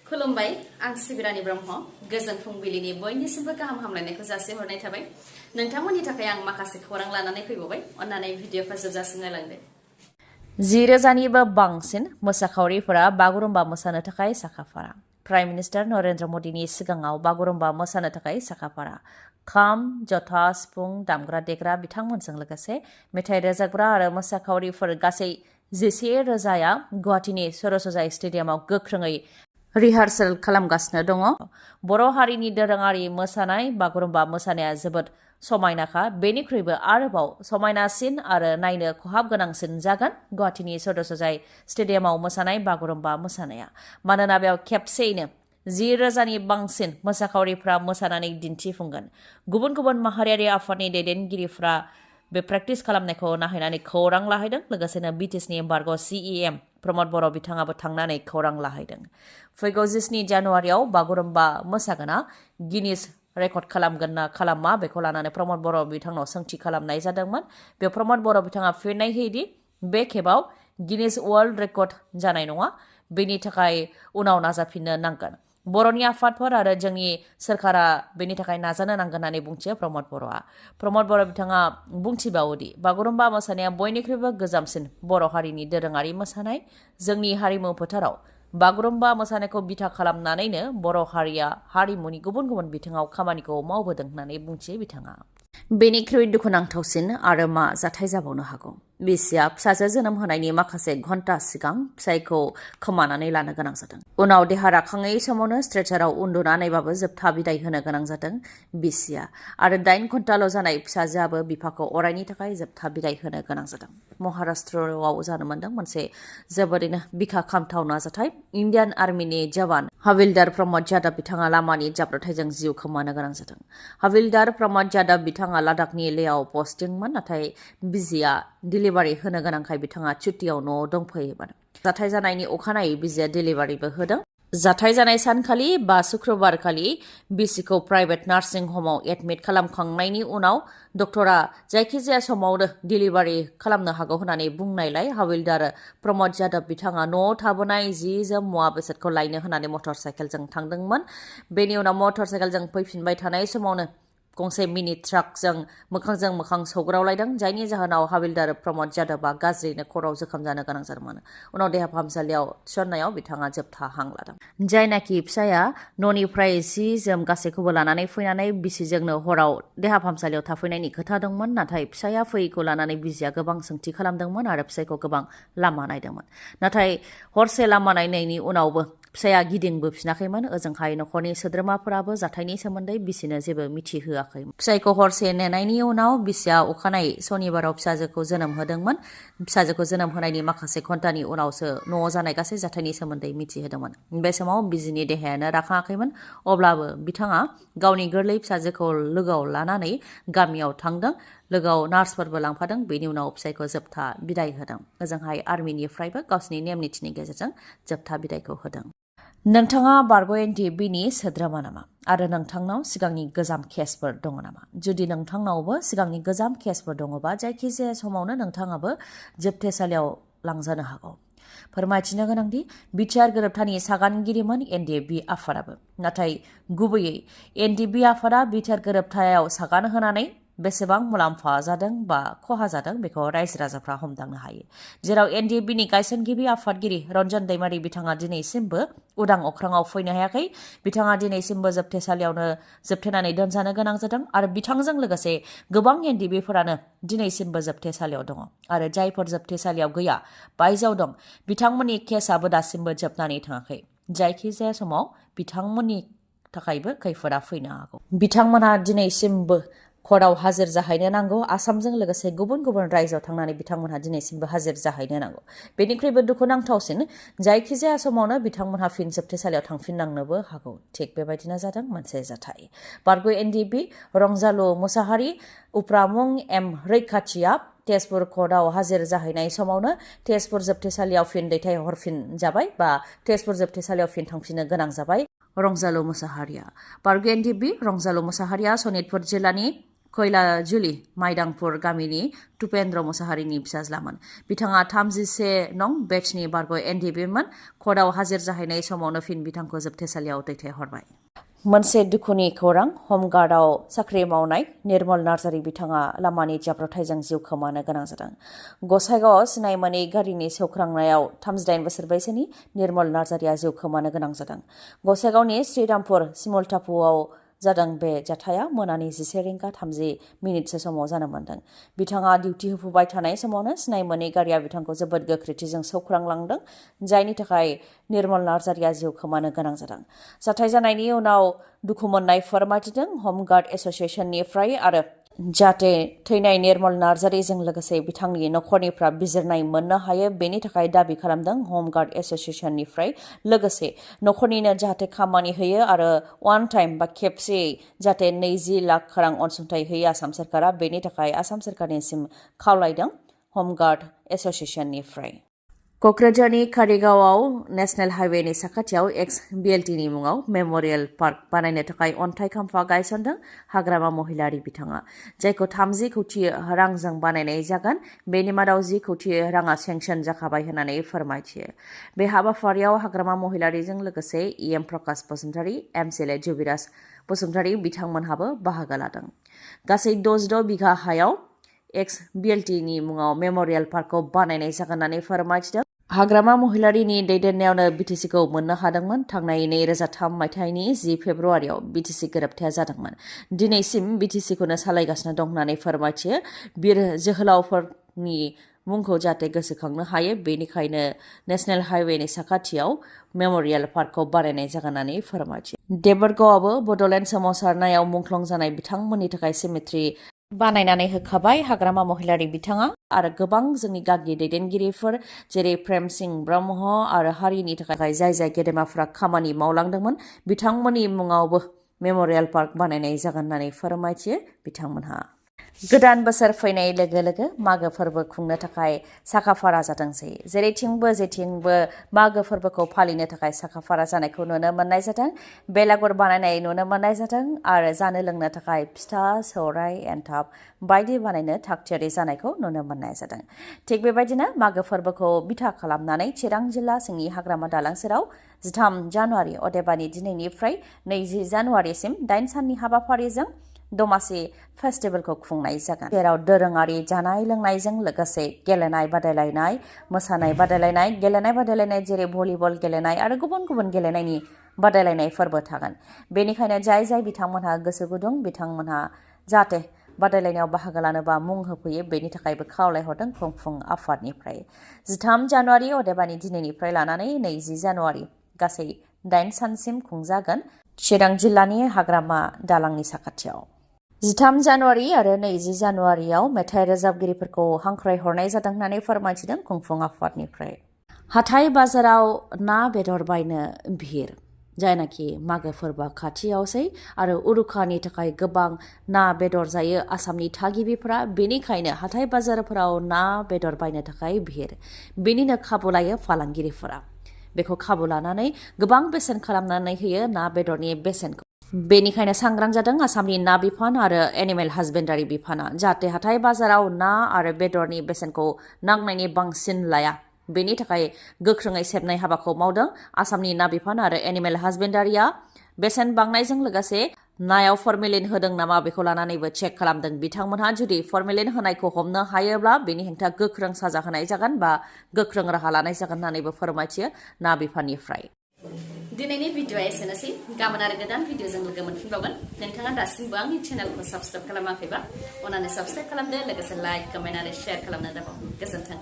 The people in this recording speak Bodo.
खुलुमबाय आं सिबिरानि ब्रह्म गोजोन फुंबिलिनि बयनिसिमबो गाहाम हामलायनायखौ जासिहरनाय थाबाय नोंथांमोननि थाखाय आं माखासे खौरां लानानै फैबावबाय अन्नानै भिडिअखौ जोबजासिम नायलांदो 10,000निबो बांसिन मोसाखावरिफोरा बागुरुम्बा मोसानो थाखाय साखाफारा प्राइम मिनिस्टार नरेन्द्र मदिनि सिगाङाव बागुरुम्बा मोसानो थाखाय साखाफारा खाम जथा सिफुं दामग्रा देग्रा बिथांमोनजों लोगोसे मेथाइ रोजाबग्रा आरो मोसाखावरिफोर गासै 11,000 गुवाहाटीनि सरसजाय स्टेडियामाव गोख्रोङै रिहार्सेल खालामगासिनो दङ बर' हारिनि दोरोङारि मोसानाय बागुरुम्बा मोसानाया जोबोद समायनाखा बेनिख्रुइबो आरोबाव समायनासिन आरो नायनो खहाब गोनांसिन जागोन गुवाहाटीनि सरसजाय स्टेडियामाव मोसानाय बागुरुम्बा मोसानाया मानोना बेयाव खेबसेयैनो 10,000नि बांसिन मोसाखावरिफ्रा मोसानानै दिन्थिफुंगोन गुबुन गुबुन माहारियारि आफादनि दैदेनगिरिफ्रा बे प्रेक्टिस खालामनायखौ नायनानै खौरां लाहैदों लोगोसेनो बिटिसिनि एम्बार्ग CEM प्रमद बर' बिथाङाबो थांनानै खौरां लाहैदों फैगौ 17 जानुवारियाव बागुरुम्बा मोसागोना गिनिस रेकर्ड खालामगोन ना खालामा बेखौ लानानै प्रमद बर' बिथांनाव सोंथि खालामनाय जादोंमोन बे प्रमद बर' बिथाङा फिननाय होयोदि बे खेबाव गिनिस वर्ल्ड रेकर्ड जानाय नङा बेनि थाखाय उनाव नाजाफिननो नांगोन बर'नि आफादफोर आरो जोंनि सोरखारा बेनि थाखाय नाजानो नांगोन होननानै बुंथियो प्रमद बर' बिथाङा बुंथिबावोदि बागुरुम्बा मोसानाया बयनिख्रुइबो गोजामसिन बर' हारिनि दोरोङारि मोसानाय जोंनि हारिमु फोथाराव बागुरुम्बा मोसानायखौ बिथा खालामनानैनो बर' हारिया हारिमुनि गुबुन गुबुन बिथिङाव खामानिखौ मावबोदों होननानै बुंथियो बिथाङा बेनिख्रुइ दुखुनांथावसिन आरो मा जाथाय जाबावनो हागौ बिसिया फिसाजो जोनोम होनायनि माखासे घन्टा सिगां फिसायखौ खोमानानै लानो गोनां जादों उनाव देहा राखाङै समावनो स्ट्रेचाराव उन्दुनानैबाबो जोबथा बिदाय होनो गोनां जादों बिसिया आरो 8 घन्टाल' जानाय फिसाजोआबो बिफाखौ अरायनि थाखाय जोबथा बिदाय होनो गोनां जादों महाराष्ट्रआव जानो मोनदों मोनसे जोबोरैनो बिखा खामथावना जाथाय इन्डियान आर्मिनि जवान हाविलदार प्रमद जाधव बिथाङा लामानि जाब्रबथायजों जिउ खोमानो गोनां जादों हाविलदार प्रमद जाधव बिथाङा लादाखनि लेहआव पस्टिंमोन नाथाय बिजिया डिलिभारि होनो गोनांखाय बिथाङा छुट्टियाव न'आव दंफैयोमोन जाथाय जानायनि अखानायै बिजिया डिलिभारिबो होदों जाथाय जानाय सानखालि बा शुक्रबारखालि बिसिखौ प्राइभेट नार्सिं हमाव एडमिट खालामखांनायनि उनाव डक्टरा जायखिजाया समावनो डिलिभारि खालामनो हागौ होननानै बुंनायलाय हाविलदार प्रमद जाधव बिथाङा न'आव थाबोनाय जि जोम मुवा बेसादखौ लायनो होननानै मटर साइकेलजों थांदोंमोन बेनि उनाव मटर साइकेलजों फैफिनबाय थानाय समावनो गंसे मिनि ट्राकजों मोखांजों मोखां सौग्रावलायदों जायनि जाहोनाव हाविलदार प्रमद जाधवआ गाज्रिनो खर'आव जोखोम जानो गोनां जादोंमोन उनाव देहा फाहामसालियाव थिसननायाव बिथाङा जोबथा हां लादों जायनाखि फिसाया न'निफ्राय जि जोम गासैखौबो लानानै फैनानै बिसिजोंनो हराव देहा फाहामसालियाव थाफैनायनि खोथा दंमोन नाथाय फिसाया फैयैखौ लानानै बिसिया गोबां सोंथि खालामदोंमोन आरो फिसायखौ गोबां लामा नायदोंमोन नाथाय हरसे लामा नायनायनि उनावबो फिसाया गिदिंबोफिनाखैमोन ओजोंहाय नखरनि सोद्रोमाफोराबो जाथायनि सोमोन्दै बिसिनो जेबो मिथिहोआखैमोन फिसायखौ हरसे नेनायनि उनाव बिसिया अखानायै सनिबाराव फिसाजोखौ जोनोम होदोंमोन फिसाजोखौ जोनोम होनायनि माखासे घन्टानि उनावसो न'आव जानाय गासै जाथायनि सोमोन्दै मिथिहोदोंमोन बे समाव बिजिनि देहायानो राखाङाखैमोन अब्लाबो बिथाङा गावनि गोरलै फिसाजोखौ लोगोआव लानानै गामियाव थांदों लोगोआव नार्सफोरबो लांफादों बेनि उनाव फिसायखौ जोबथा बिदाय होदों ओजोंहाय आर्मिनिफ्रायबो गावसिनि नेम निथिनि गेजेरजों जोबथा बिदायखौ होदों नोंथाङा बारग' एनडिएफबिनि सोद्रोमा नामा आरो नोंथांनाव सिगांनि गोजाम केसफोर दङ नामा जुदि नोंथांनावबो सिगांनि गोजाम केसफोर दङबा जायखिजाया समावनो नोंथाङाबो जोबथेसालियाव लांजानो हागौ फोरमायथिनो गोनांदि बिटिआर गोरोबथानि सागानगिरिमोन एनडिएफबि आफादाबो नाथाय गुबैयै एनडिएफबि आफादा बिटिआर गोरोबथायाव सागान होनानै बेसेबां मुलाम्फा जादों बा खहा जादों बेखौ रायजो राजाफ्रा हमदांनो हायो जेराव एनडिएफबिनि गायसनगिरि आफादगिरि रन्जन दैमारि बिथाङा दिनैसिमबो उदां अख्राङाव फैनो हायाखै बिथाङा दिनैसिमबो जोबथेसालियावनो जोबथेनानै दोनजानो गोनां जादों आरो बिथांजों लोगोसे गोबां एनडिएफबिफोरानो दिनैसिमबो जोबथेसालियाव दङ आरो जायफोर जोबथेसालियाव गैया बायजोआव दं बिथांमोननि केसआबो दासिमबो जोबनानै थाङाखै जायखिजाया समाव बिथांमोननि थाखायबो खैफोदा फैनो हागौ बिथांमोनहा दिनैसिमबो कर्टआव हाजिर जाहैनो नांगौ आसामजों लोगोसे गुबुन गुबुन रायजोआव थांनानै बिथांमोनहा दिनैसिमबो हाजिर जाहैनो नांगौ बेनिख्रुइबो दुखुनांथावसिन जायखिजाया समावनो बिथांमोनहा फिन जोबथेसालियाव थांफिननांनोबो हागौ थिग बेबायदिनो जादों मोनसे जाथाय बारग' एनडिएफबि रंजालु मुसाहारि उफ्रामुं एम रैखाथिया तेजपुर कर्टआव हाजिर जाहैनाय समावनो तेजपुर जोबथेसालियाव फिन दैथायहरफिनजाबाय बा तेजपुर जोबथेसालियाव फिन थांफिननो गोनां जाबाय रंजालु मुसाहारिया बारग' एनडिएफबि रंजालु मुसाहारिया सनितपुर जिल्लानि खयलाजुलि माइदांपुर गामिनि टुपेन्द्र मुसाहारिनि फिसाज्लामोन। बिथाङा 31 नं बेचनि बारग' एनडिएफबि मोन। कर्टआव हाजिर जाहैनाय समावनो फिन बिथांखौ जोबथेसालियाव दैथायहरबाय। मोनसे दुखुनि खौरां, हमगार्डआव साख्रि मावनाय निर्मल नार्जारी बिथाङा लामानि जाब्रबथायजों जिउ खोमानो गोनां जादों। गसाइगावआव सिनाय मोनै गारिनि सौख्रांनायाव 38 बोसोर बैसोनि निर्मल नार्जारीया जिउ खोमानो गोनां जादों। गसाइगावनि श्रीरामपुर सिमुलटापुआव जादों बे जाथाया मोनानि 11:30 समाव जानो मोन्दों। बिथाङा डिउटि होफुबाय थानाय समावनो सिनाय मोनै गारिया बिथांखौ जोबोद गोख्रैथिजों सौख्रांलांदों, जायनि थाखाय निर्मल नार्जारीया जिउ खोमानो गोनां जादों। जाथाय जानायनि उनाव दुखु मोननाय फोरमायथिदों हमगार्ड एस'सिएशननिफ्राय आरो जाहाथे थैनाय निर्मल नार्जारीजों लोगोसे बिथांनि नखरनिफ्राय बिजिरनाय मोननो हायो बेनि थाखाय दाबि खालामदों हमगार्ड एस'सिएशननिफ्राय। लोगोसे नखरनिनो जाहाथे खामानि होयो आरो वान टाइम बा खेबसेयै जाहाथे 20 लाख रां अनसुंथाइ होयो आसाम सरकारा, बेनि थाखाय आसाम सरकारनिसिम खावलायदों हमगार्ड एस'सिएशननिफ्राय। क'क्राझारनि कारिगावआव नेशनेल हाइवेनि साखाथियाव EX-NDFBखनि मुङाव मेम'रियेल पार्क बानायनो थाखाय अन्थाइ खाम्फा गायसनदों हाग्रामा महिलारी बिथाङा, जायखौ 30 कौटि रांजों बानायनाय जागोन। बेनि मादाव 10 कौटि राङा सेंसन जाखाबाय होननानै फोरमायथियो। बे हाबाफारियाव हाग्रामा महिलारीजों लोगोसे EM प्रकाश बसुमतारी, MCLA जुबिराज बसुमतारी बिथांमोनहाबो बाहागो लादों। गासै 66 बिघा हायाव EX-NDFBनि मुङाव मेम'रियेल पार्कखौ बानायनाय जागोन होननानै फोरमायथिदों। हाग्रामा महिलारीनि दैदेननायावनो BTCखौ मोननो हादोंमोन। थांनाय 2003 मायथाइनि 10 फेब्रुआरियाव BTC गोरोबथाया जादोंमोन। दिनैसिम BTCखौनो सालायगासिनो दं होननानै फोरमायथियो। बिर जोहोलावफोरनि मुंखौ जाहाथे गोसोखांनो हायो, बेनिखायनो नेशनेल हाइवेनि साखाथियाव मेम'रियेल पार्कखौ बानायनाय जागोन होननानै फोरमायथियो। देबरगावआवबो बड'लेण्ड सोमावसारनायाव मुंख्लं जानाय बिथांमोननि थाखाय सिमेट्रि बानायनानै होखाबाय हाग्रामा महिलारी बिथाङा आरो गोबां जोंनि गागि दैदेनगिरिफोर जेरै प्रेम सिंह ब्रह्म आरो हारिनि थाखाय जाय गेदेमाफोरा खामानि मावलांदोंमोन बिथांमोननि मुङावबो मेम'रियेल पार्क बानायनाय जागोन होननानै फोरमायथियो बिथांमोनहा। गोदान बोसोर फैनाय लोगो लोगो मागो फोरबो खुंनो थाखाय साखाफारा जादोंसै। जेथिंबो मागो फोरबोखौ फालिनो थाखाय साखाफारा जानायखौ नुनो मोननाय जादों। बेलागुर बानायनाय नुनो मोननाय जादों आरो जानो लोंनो थाखाय फिथा, सौराय, एन्थाब बायदि बानायनो थागथियारि जानायखौ नुनो मोननाय जादों। थिग बेबायदिनो मागो फोरबोखौ बिथा खालामनानै चिरां जिल्ला सिंनि हाग्रामा दालां सेराव 13 जानुवारि अदेबानि दिनैनिफ्राय 20 जानुवारिसिम 8 साननि हाबाफारिजों दमासि फेस्टिभेलखौ खुंनाय जागोन, जेराव दोरोङारि जानाय लोंनायजों लोगोसे गेलेनाय बादायलायनाय, मोसानाय बादायलायनाय, गेलेनाय बादायलायनाय जेरै भलिबल गेलेनाय आरो गुबुन गुबुन गेलेनायनि बादायलायनायफोरबो थागोन। बेनिखायनो जाय बिथांमोनहा गोसो गुदुं बिथांमोनहा जाहाथे बादायलायनायाव बाहागो लानोबा मुं होफैयो बेनि थाखायबो खावलायहरदों खुंफुं आफादनिफ्राय। 13 जानुवारि अदेबानि दिनैनिफ्राय लानानै 20 जानुवारि गासै 8 सानसिम खुंजागोन चिरां जिल्लानि हाग्रामा दालांनि साखाथियाव। 13 जानुवारि आरो 20 जानुवारियाव मेथाइ रोजाबगिरिफोरखौ हांख्रायहरनाय जादों होननानै फोरमायथिदों खुंफुं आफादनिफ्राय। हाथाय बाजाराव ना बेदर बायनो भिर, जायनाखि मागो फोरबो खाथियावसै आरो उरुखानि थाखाय गोबां ना बेदर जायो आसामनि थागिबिफोरा, बेनिखायनो हाथाय बाजारफोराव ना बेदर बायनो थाखाय भिर। बेनिनो खाबु लायो फालांगिरिफोरा। बेखौ खाबु लानानै गोबां बेसेन खालामनानै होयो ना बेदरनि बेसेनखौ। बेनिखायनो सांग्रां जादों आसामनि ना बिफान आरो एनिमेल हासबेन्डारि बिफाना, जाहाथे हाथाय बाजाराव ना आरो बेदरनि बेसेनखौ नांनायनि बांसिन लाया। बेनि थाखाय गोख्रोङै सेबनाय हाबाखौ मावदों आसामनि ना बिफान आरो एनिमेल हासबेन्डारिया। बेसेन बांनायजों लोगोसे नायाव फर्मेलिन होदों नामा बेखौ लानानैबो चेक खालामदों बिथांमोनहा। जुदि फर्मेलिन होनायखौ हमनो हायोब्ला बेनि हेंथा गोख्रों साजा होनाय जागोन बा गोख्रों राहा लानाय जागोन होननानैबो फोरमायथियो ना बिफाननिफ्राय। दिनैनि भिडिअआ एसेनोसै। गाबोन आरो गोदान भिडिअजों लोगो मोनफिनबावगोन। नोंथाङा दासिमबो आंनि चेनेलखौ साबस्क्राइब खालामाखैबा अन्नानै साबस्क्राइब खालामदो, लोगोसे लाइक, कमेन्ट आरो शेयार खालामनो दाबाव। गोजोन्थों।